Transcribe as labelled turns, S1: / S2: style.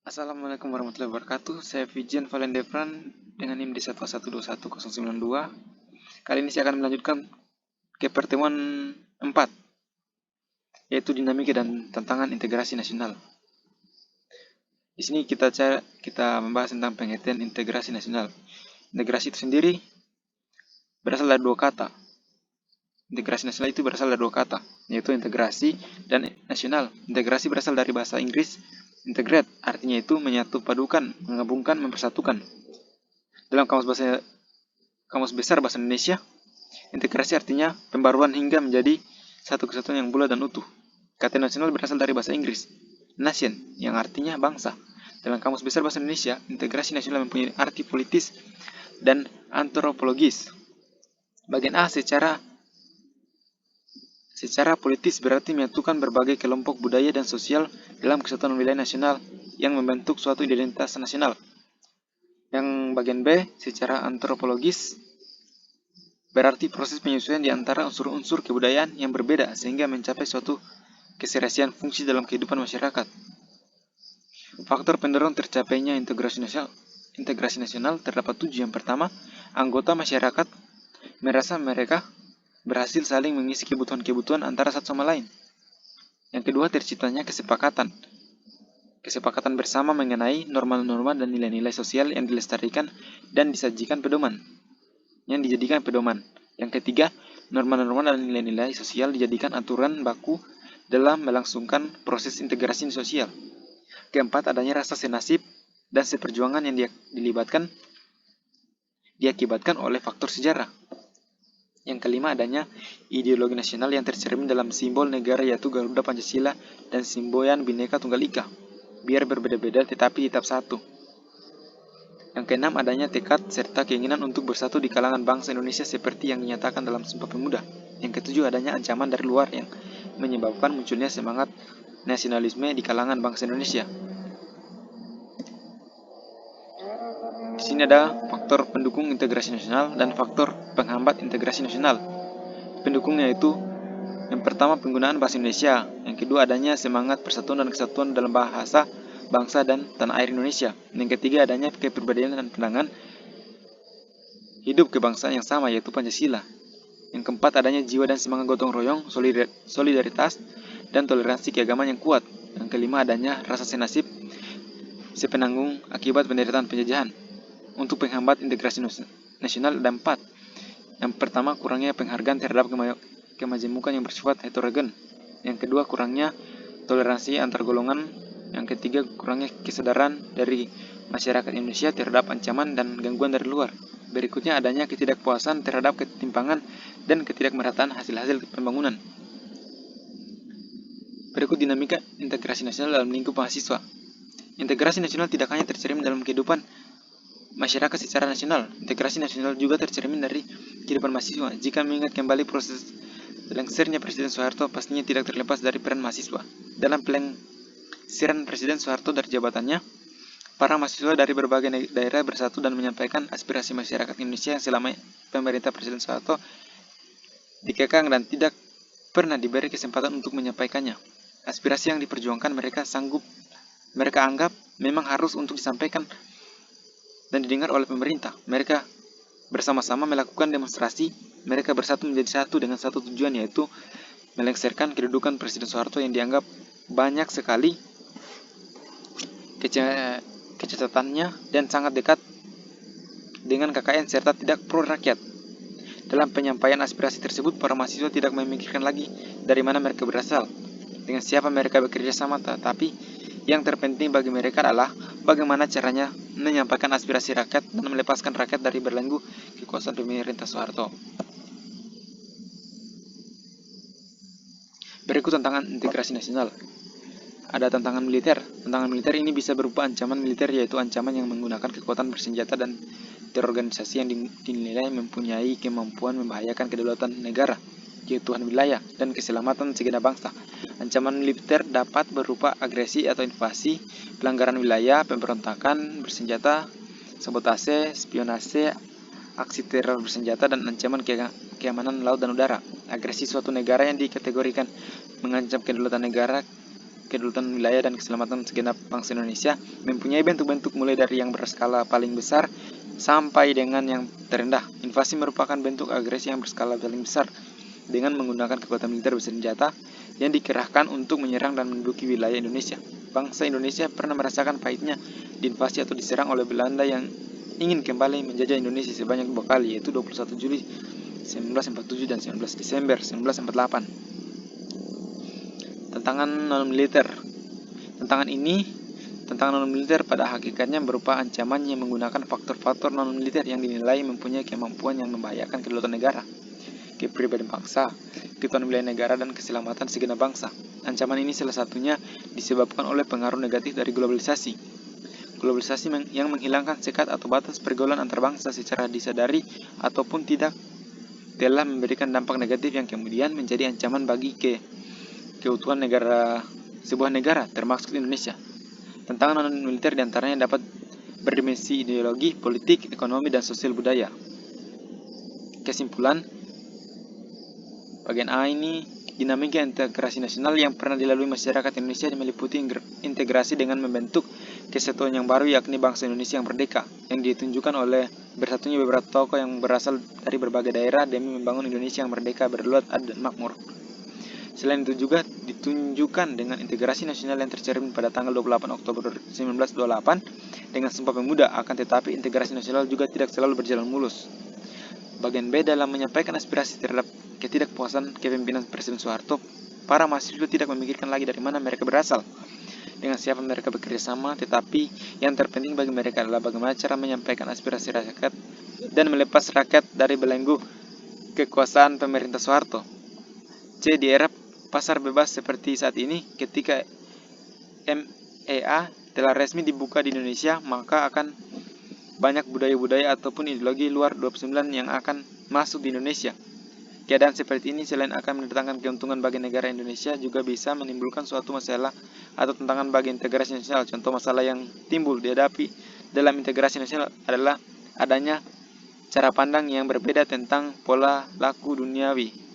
S1: Assalamualaikum warahmatullahi wabarakatuh. Saya Vijen Valen Devran dengan NIM di 1121092. Kali ini saya akan melanjutkan ke pertemuan 4, yaitu dinamika dan tantangan integrasi nasional. Di sini kita membahas tentang pengertian integrasi nasional. Integrasi itu sendiri berasal dari dua kata. Integrasi nasional itu berasal dari dua kata, yaitu integrasi dan nasional. Integrasi berasal dari bahasa Inggris integrate, artinya itu menyatu padukan, menggabungkan, mempersatukan. Dalam Kamus Besar Bahasa Indonesia, integrasi artinya pembaruan hingga menjadi satu kesatuan yang bulat dan utuh. Kata nasional berasal dari bahasa Inggris, nation, yang artinya bangsa. Dalam Kamus Besar Bahasa Indonesia, integrasi nasional mempunyai arti politis dan antropologis. Bagian A secara politis berarti menyatukan berbagai kelompok budaya dan sosial dalam kesatuan wilayah nasional yang membentuk suatu identitas nasional. Yang bagian B secara antropologis berarti proses penyesuaian di antara unsur-unsur kebudayaan yang berbeda sehingga mencapai suatu keserasian fungsi dalam kehidupan masyarakat. Faktor pendorong tercapainya integrasi nasional terdapat 7. Yang pertama, anggota masyarakat merasa mereka berhasil saling mengisi kebutuhan-kebutuhan antara satu sama lain. Yang kedua, terciptanya kesepakatan bersama mengenai norma-norma dan nilai-nilai sosial yang dilestarikan dan dijadikan pedoman. Yang ketiga, norma-norma dan nilai-nilai sosial dijadikan aturan baku dalam melangsungkan proses integrasi sosial. Keempat, adanya rasa senasib dan seperjuangan yang diakibatkan oleh faktor sejarah. Yang kelima, adanya ideologi nasional yang tercermin dalam simbol negara yaitu Garuda Pancasila dan semboyan Bhinneka Tunggal Ika. Biar berbeda-beda tetapi tetap satu. Yang keenam, adanya tekad serta keinginan untuk bersatu di kalangan bangsa Indonesia seperti yang dinyatakan dalam Sumpah Pemuda. Yang ketujuh, adanya ancaman dari luar yang menyebabkan munculnya semangat nasionalisme di kalangan bangsa Indonesia. Di sini ada faktor pendukung integrasi nasional dan faktor penghambat integrasi nasional. Pendukungnya itu yang pertama penggunaan bahasa Indonesia, yang kedua adanya semangat persatuan dan kesatuan dalam bahasa, bangsa dan tanah air Indonesia. Yang ketiga adanya kepribadian dan pandangan hidup kebangsaan yang sama yaitu Pancasila. Yang keempat adanya jiwa dan semangat gotong royong, solidaritas dan toleransi keagamaan yang kuat. Yang kelima adanya rasa senasib sepenanggung akibat penderitaan penjajahan. Untuk penghambat integrasi nasional ada 4. Yang pertama, kurangnya penghargaan terhadap kemajemukan yang bersifat heterogen. Yang kedua, kurangnya toleransi antar golongan. Yang ketiga, kurangnya kesadaran dari masyarakat Indonesia terhadap ancaman dan gangguan dari luar. Berikutnya, adanya ketidakpuasan terhadap ketimpangan dan ketidakmerataan hasil-hasil pembangunan. Berikut dinamika integrasi nasional dalam lingkup mahasiswa. Integrasi nasional tidak hanya tercermin dalam kehidupan masyarakat secara nasional, integrasi nasional juga tercermin dari kehidupan mahasiswa. Jika mengingat kembali proses lengsernya Presiden Soeharto, pastinya tidak terlepas dari peran mahasiswa. Dalam pelengseran Presiden Soeharto dari jabatannya, para mahasiswa dari berbagai daerah bersatu dan menyampaikan aspirasi masyarakat Indonesia yang selama pemerintah Presiden Soeharto dikekang dan tidak pernah diberi kesempatan untuk menyampaikannya. Aspirasi yang diperjuangkan mereka anggap memang harus untuk disampaikan dan didengar oleh pemerintah. Mereka bersama-sama melakukan demonstrasi. Mereka bersatu menjadi satu dengan satu tujuan, yaitu melengsarkan kedudukan Presiden Soeharto yang dianggap banyak sekali kecatatannya dan sangat dekat dengan KKN serta tidak pro rakyat. Dalam penyampaian aspirasi tersebut, para mahasiswa tidak memikirkan lagi dari mana mereka berasal, dengan siapa mereka bekerja sama, tetapi yang terpenting bagi mereka adalah bagaimana caranya menyampaikan aspirasi rakyat dan melepaskan rakyat dari belenggu kekuasaan pemerintah Soeharto. Berikut tantangan integrasi nasional. Ada tantangan militer. Tantangan militer ini bisa berupa ancaman militer, yaitu ancaman yang menggunakan kekuatan bersenjata dan terorganisasi yang dinilai mempunyai kemampuan membahayakan kedaulatan negara, keutuhan wilayah, dan keselamatan segenap bangsa. Ancaman militer dapat berupa agresi atau invasi, pelanggaran wilayah, pemberontakan bersenjata, sabotase, spionase, aksi teror bersenjata, dan ancaman keamanan laut dan udara. Agresi suatu negara yang dikategorikan mengancam kedaulatan negara kedaulatan wilayah dan keselamatan segenap bangsa Indonesia mempunyai bentuk-bentuk mulai dari yang berskala paling besar sampai dengan yang terendah. Invasi merupakan bentuk agresi yang berskala paling besar dengan menggunakan kekuatan militer bersenjata yang dikerahkan untuk menyerang dan menduduki wilayah Indonesia. Bangsa Indonesia pernah merasakan pahitnya diinvasi atau diserang oleh Belanda yang ingin kembali menjajah Indonesia sebanyak 2 kali, yaitu 21 Juli 1947 dan 19 Desember 1948. Tantangan non-militer. Tantangan non-militer pada hakikatnya berupa ancaman yang menggunakan faktor-faktor non-militer yang dinilai mempunyai kemampuan yang membahayakan kedaulatan negara, kepribadian bangsa, keutuhan wilayah negara, dan keselamatan segenap bangsa. Ancaman ini salah satunya disebabkan oleh pengaruh negatif dari globalisasi. Globalisasi yang menghilangkan sekat atau batas pergaulan antar bangsa secara disadari ataupun tidak telah memberikan dampak negatif yang kemudian menjadi ancaman bagi keutuhan sebuah negara, termasuk Indonesia. Tantangan non-militer diantaranya dapat berdimensi ideologi, politik, ekonomi, dan sosial budaya. Kesimpulan, bagian A ini dinamika integrasi nasional yang pernah dilalui masyarakat Indonesia meliputi integrasi dengan membentuk kesatuan yang baru, yakni bangsa Indonesia yang merdeka, yang ditunjukkan oleh bersatunya beberapa tokoh yang berasal dari berbagai daerah demi membangun Indonesia yang merdeka, berluat adil, dan makmur. Selain itu juga ditunjukkan dengan integrasi nasional yang tercermin pada tanggal 28 Oktober 1928 dengan Sumpah Pemuda, akan tetapi integrasi nasional juga tidak selalu berjalan mulus. Bagian B, dalam menyampaikan aspirasi terhadap ketidakpuasan kepemimpinan Presiden Soeharto, para mahasiswa tidak memikirkan lagi dari mana mereka berasal, dengan siapa mereka bekerja sama, tetapi yang terpenting bagi mereka adalah bagaimana cara menyampaikan aspirasi rakyat dan melepas rakyat dari belenggu kekuasaan pemerintah Soeharto. C, di era pasar bebas seperti saat ini, ketika MEA telah resmi dibuka di Indonesia, maka akan banyak budaya-budaya ataupun ideologi luar 29 yang akan masuk di Indonesia. Keadaan seperti ini selain akan mendatangkan keuntungan bagi negara Indonesia, juga bisa menimbulkan suatu masalah atau tantangan bagi integrasi nasional. Contoh masalah yang timbul dihadapi dalam integrasi nasional adalah adanya cara pandang yang berbeda tentang pola laku duniawi.